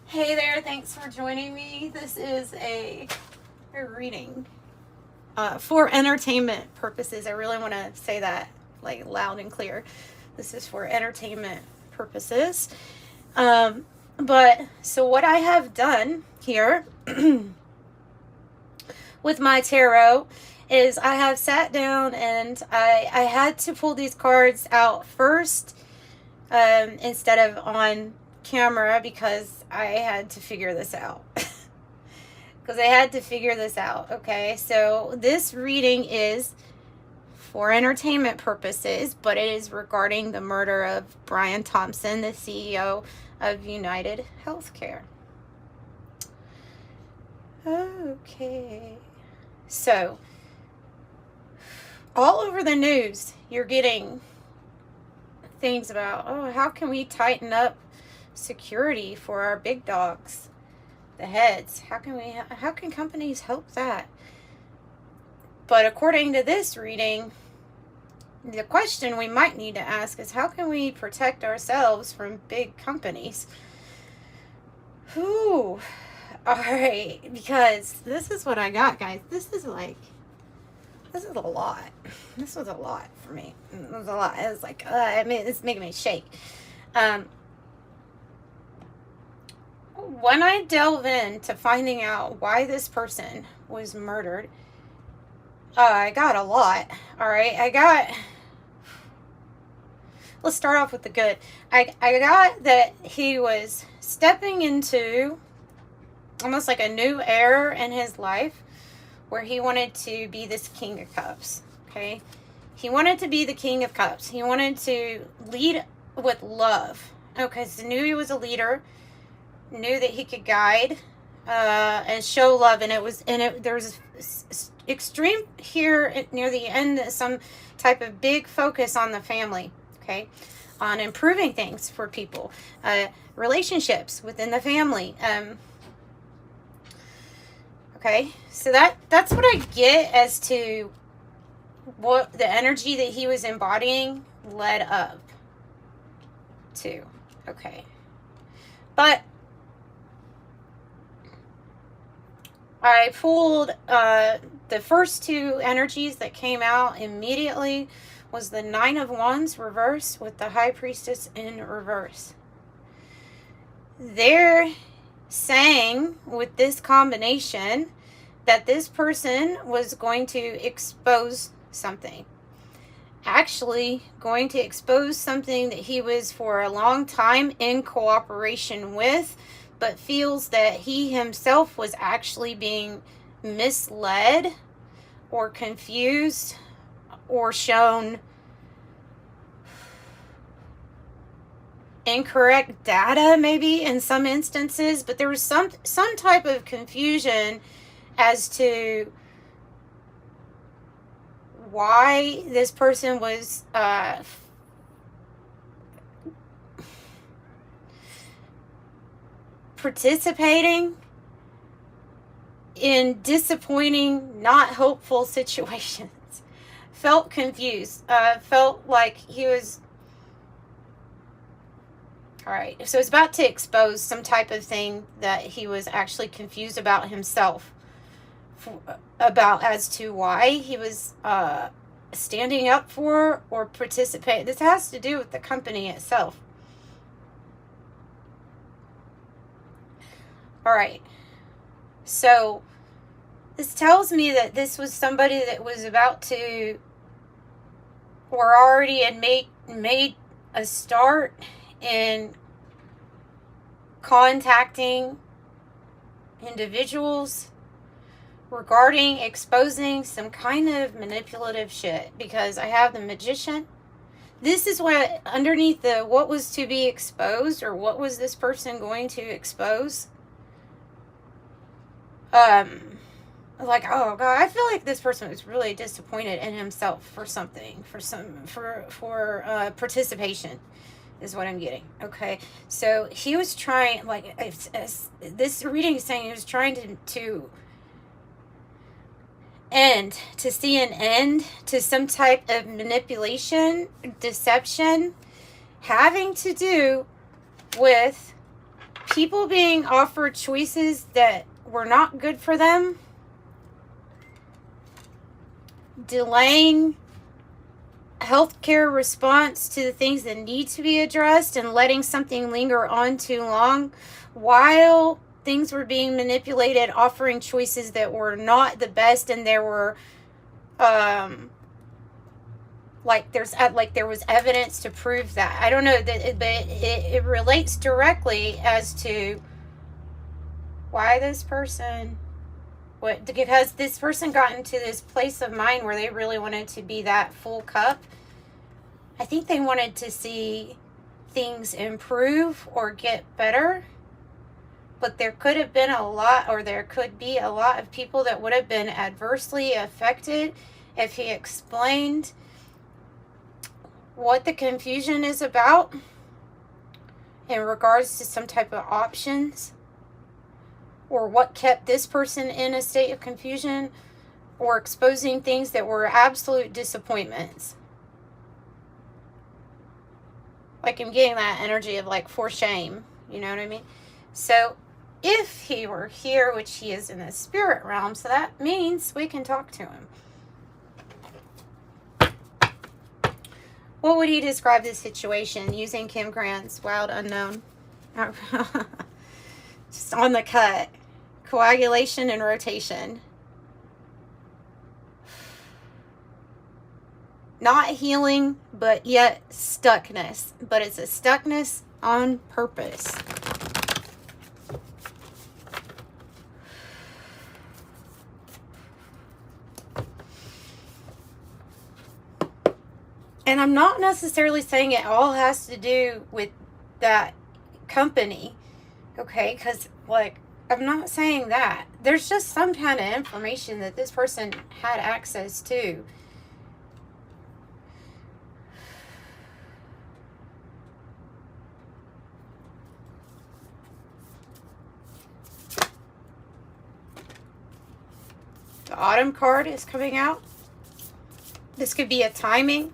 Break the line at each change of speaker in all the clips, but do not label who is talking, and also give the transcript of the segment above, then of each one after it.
Hey there, thanks for joining me. This is a reading for entertainment purposes. I really want to say that like loud and clear. This is for entertainment purposes. But so what I have done here with my tarot is I have sat down and I had to pull these cards out first instead of on camera because I had to figure this out. Okay, so this reading is for entertainment purposes, but it is regarding the murder of Brian Thompson, the CEO of United Healthcare. Okay, so all over the news you're getting things about, oh, how can we tighten up security for our big dogs, the heads? How can companies help that? But according to this reading, the question we might need to ask is, how can we protect ourselves from big companies? All right, because this is what I got, guys. This is a lot. This was a lot for me. It was a lot. It was like, it's making me shake. When I delve into finding out why this person was murdered, I got a lot. All right, let's start off with the good. I got that he was stepping into almost like a new era in his life where he wanted to be this King of Cups. Okay, he wanted to be the King of Cups. He wanted to lead with love. Okay, so knew he was a leader, knew that he could guide and show love, and there was extreme here near the end, some type of big focus on the family. Okay, on improving things for people, relationships within the family. Okay, so that's what I get as to what the energy that he was embodying led up to. Okay, but I pulled the first two energies that came out immediately was the Nine of Wands reverse with the High Priestess in reverse. They're saying with this combination that this person was going to expose something. Actually going to expose something that he was for a long time in cooperation with, but feels that he himself was actually being misled or confused or shown incorrect data maybe in some instances, but there was some type of confusion as to why this person was participating in disappointing, not hopeful situations. Felt confused, felt like he was... All right, so it's about to expose some type of thing that he was actually confused about himself, about as to why he was standing up for or participating. This has to do with the company itself. All right, so this tells me that this was somebody that was about to, or already had made a start in contacting individuals regarding exposing some kind of manipulative shit, because I have the Magician. This is what underneath the what was to be exposed, or what was this person going to expose. Like, oh god, I feel like this person was really disappointed in himself for something, for participation is what I'm getting. Okay, so he was trying, like, as this reading is saying, he was trying to see an end to some type of manipulation, deception, having to do with people being offered choices that were not good for them, delaying healthcare response to the things that need to be addressed, and letting something linger on too long while things were being manipulated, offering choices that were not the best, and there were there was evidence to prove that. I don't know that, but it relates directly as to why this person, because this person got into this place of mind where they really wanted to be that full cup. I think they wanted to see things improve or get better, but there could have been there could be a lot of people that would have been adversely affected if he explained what the confusion is about in regards to some type of options, or what kept this person in a state of confusion, or exposing things that were absolute disappointments. Like, I'm getting that energy of like for shame, you know what I mean? So if he were here, which he is in the spirit realm, so that means we can talk to him. What would he describe this situation using Kim Grant's Wild Unknown? Just on the cut. Coagulation and rotation. Not healing, but yet stuckness. But it's a stuckness on purpose. And I'm not necessarily saying it all has to do with that company, okay? Because, like, I'm not saying that. There's just some kind of information that this person had access to. The Autumn card is coming out. This could be a timing.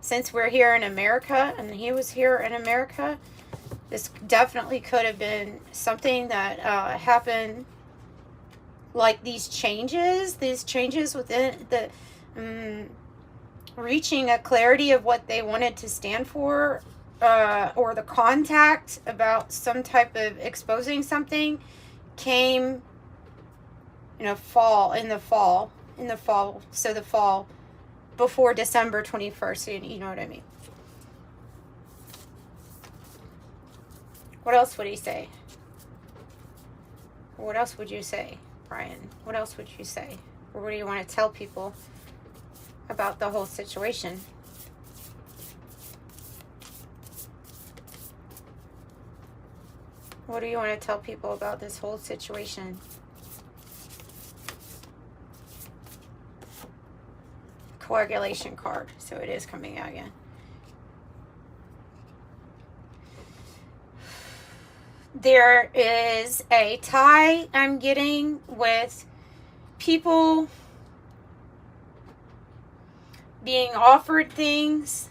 Since we're here in America and he was here in America, this definitely could have been something that happened, like these changes within the reaching a clarity of what they wanted to stand for, or the contact about some type of exposing something came in the fall, so the fall before December 21st, you know what I mean. What else would he say? What else would you say, Brian? What else would you say? Or what do you want to tell people about the whole situation? What do you want to tell people about this whole situation? Coagulation card, so it is coming out again. There is a tie I'm getting with people being offered things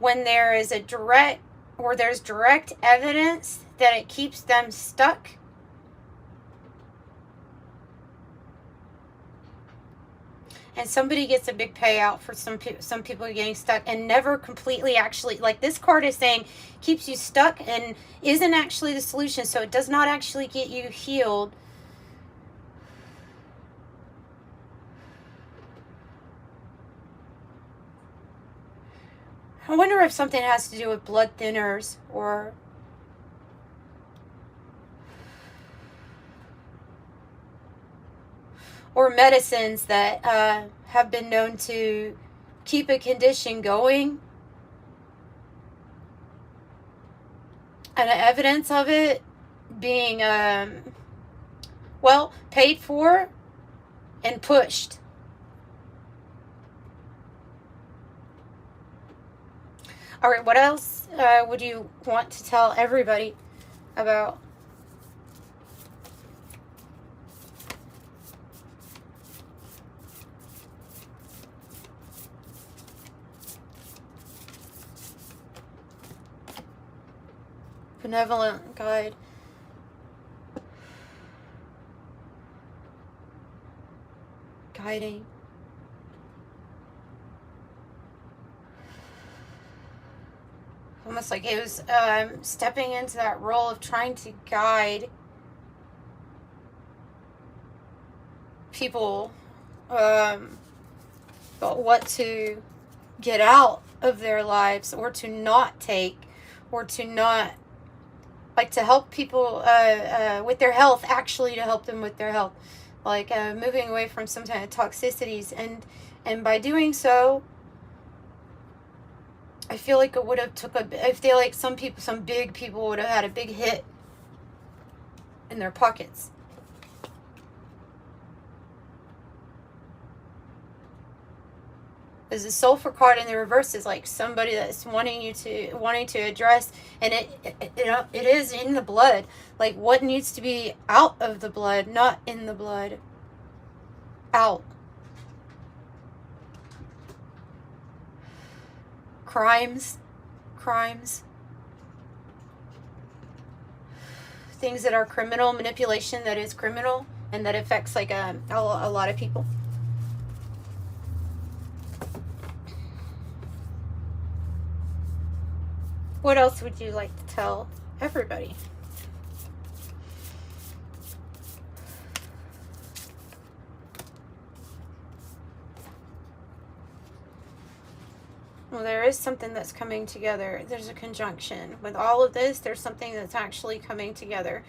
when there is there's direct evidence that it keeps them stuck. And somebody gets a big payout for some people getting stuck and never completely actually, like this card is saying, keeps you stuck and isn't actually the solution. So it does not actually get you healed. I wonder if something has to do with blood thinners or medicines that have been known to keep a condition going. And evidence of it being, paid for and pushed. All right, what else would you want to tell everybody about? benevolent guide. Guiding. Almost like it was stepping into that role of trying to guide people but what to get out of their lives, or to not take, or to not, like, to help people with their health, actually to help them with their health, like moving away from some kind of toxicities, and by doing so, I feel like it would have I feel like some big people would have had a big hit in their pockets. As the sulfur card in the reverse is like somebody that's wanting to address, and it is in the blood, like what needs to be out of the blood, not in the blood, out. Crimes, things that are criminal, manipulation that is criminal, and that affects like a lot of people. What else would you like to tell everybody? Well, there is something that's coming together. There's a conjunction. With all of this, there's something that's actually coming together.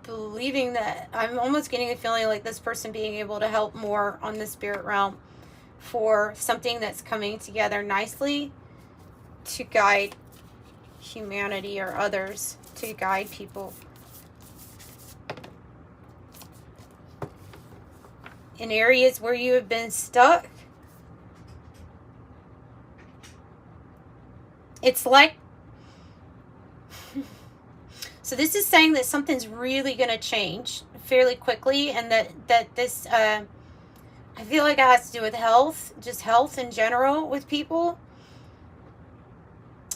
Believing that, I'm almost getting a feeling like this person being able to help more on the spirit realm for something that's coming together nicely to guide humanity or others, to guide people in areas where you have been stuck. It's like, so this is saying that something's really going to change fairly quickly, and that this I feel like it has to do with health, just health in general with people.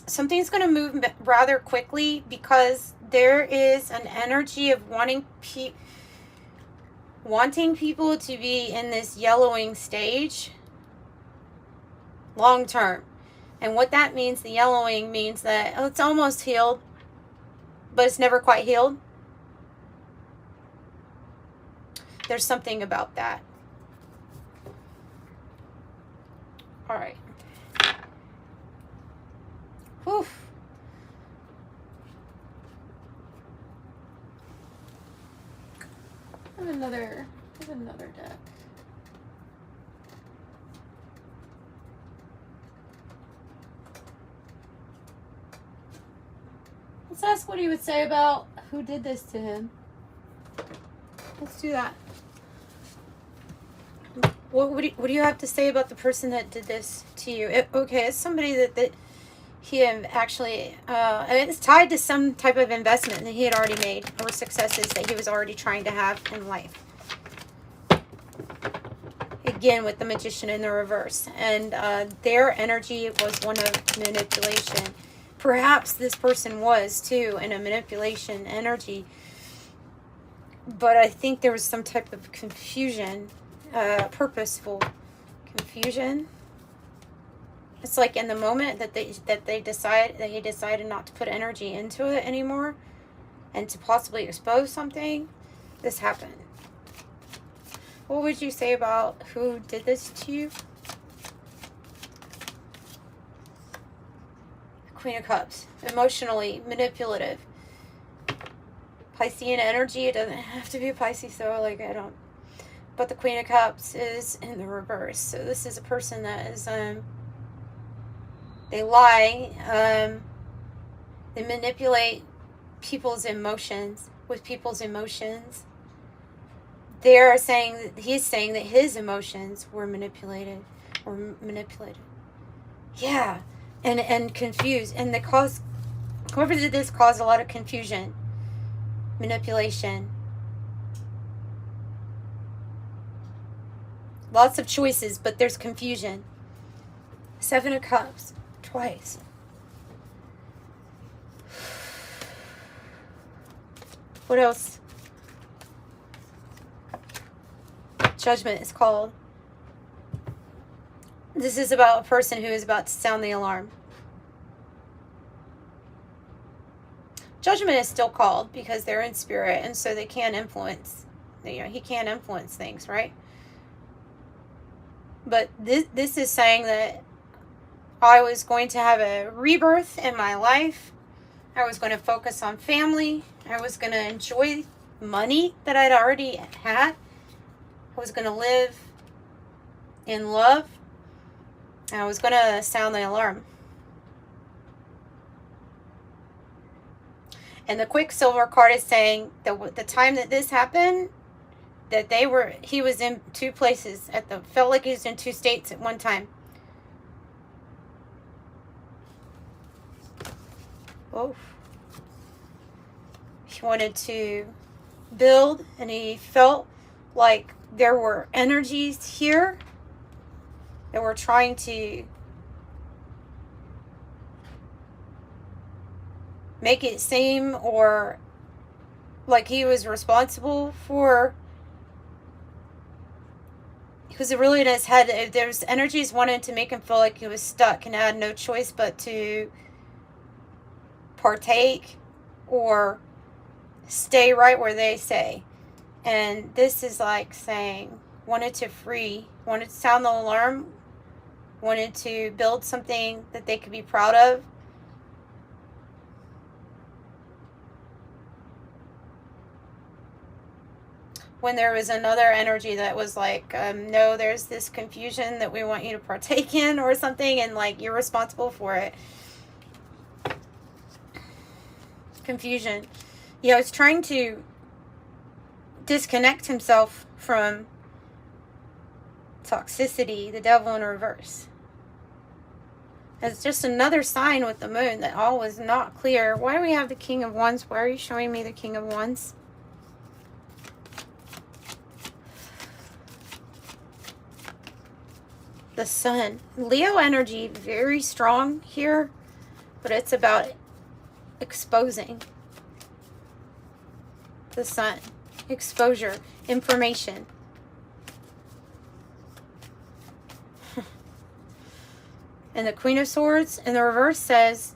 Something's going to move rather quickly, because there is an energy of wanting people to be in this yellowing stage long term. And what that means, the yellowing means that it's almost healed, but it's never quite healed. There's something about that. All right. Whew. I have another deck. Let's ask what he would say about who did this to him. Let's do that. What do you have to say about the person that did this to you? It's somebody that he had actually, it's tied to some type of investment that he had already made, or successes that he was already trying to have in life. Again, with the Magician in the reverse. And their energy was one of manipulation. Perhaps this person was, too, in a manipulation energy. But I think there was some type of confusion. Purposeful confusion. It's like in the moment that he decided not to put energy into it anymore, and to possibly expose something, this happened. What would you say about who did this to you? Queen of Cups. Emotionally manipulative. Piscean energy. It doesn't have to be a Pisces, though. Like, I don't. But the Queen of Cups is in the reverse. So this is a person that is, they lie, they manipulate people's emotions, with people's emotions. They're saying, he's saying that his emotions were manipulated, Yeah, and confused. And whoever did this caused a lot of confusion, manipulation. Lots of choices, but there's confusion. 7 of Cups, twice. What else? Judgment is called. This is about a person who is about to sound the alarm. Judgment is still called because they're in spirit, and so they can influence. You know, he can influence things, right? But this is saying that I was going to have a rebirth in my life. I was going to focus on family. I was going to enjoy money that I'd already had. I was going to live in love. And I was going to sound the alarm. And the Quicksilver card is saying that the time that this happened, that he was in two places felt like he was in two states at one time. Oh. He wanted to build, and he felt like there were energies here that were trying to make it seem or like he was responsible for. Because it really in his head, if there's energies wanting to make him feel like he was stuck and had no choice but to partake or stay right where they say. And this is like saying, wanted to sound the alarm, wanted to build something that they could be proud of. When there was another energy that was like, no, there's this confusion that we want you to partake in or something, and like you're responsible for it. Confusion. Yeah, he's trying to disconnect himself from toxicity, the devil in reverse. It's just another sign with the moon that all was not clear. Why do we have the King of Wands? Why are you showing me the King of Wands? The Sun. Leo energy, very strong here, but it's about exposing. The Sun. Exposure. Information. And the Queen of Swords in the reverse says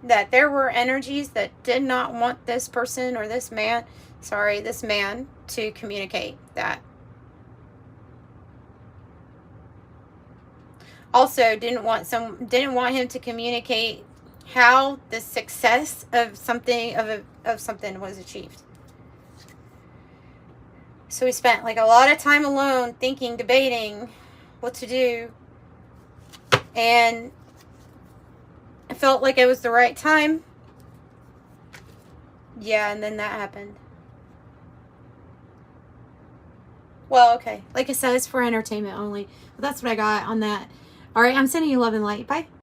that there were energies that did not want this person or this man to communicate that. Also didn't want him to communicate how the success of something was achieved. So he spent like a lot of time alone thinking, debating what to do. And I felt like it was the right time. Yeah, and then that happened. Well, okay. Like I said, it's for entertainment only. But that's what I got on that. All right, I'm sending you love and light. Bye.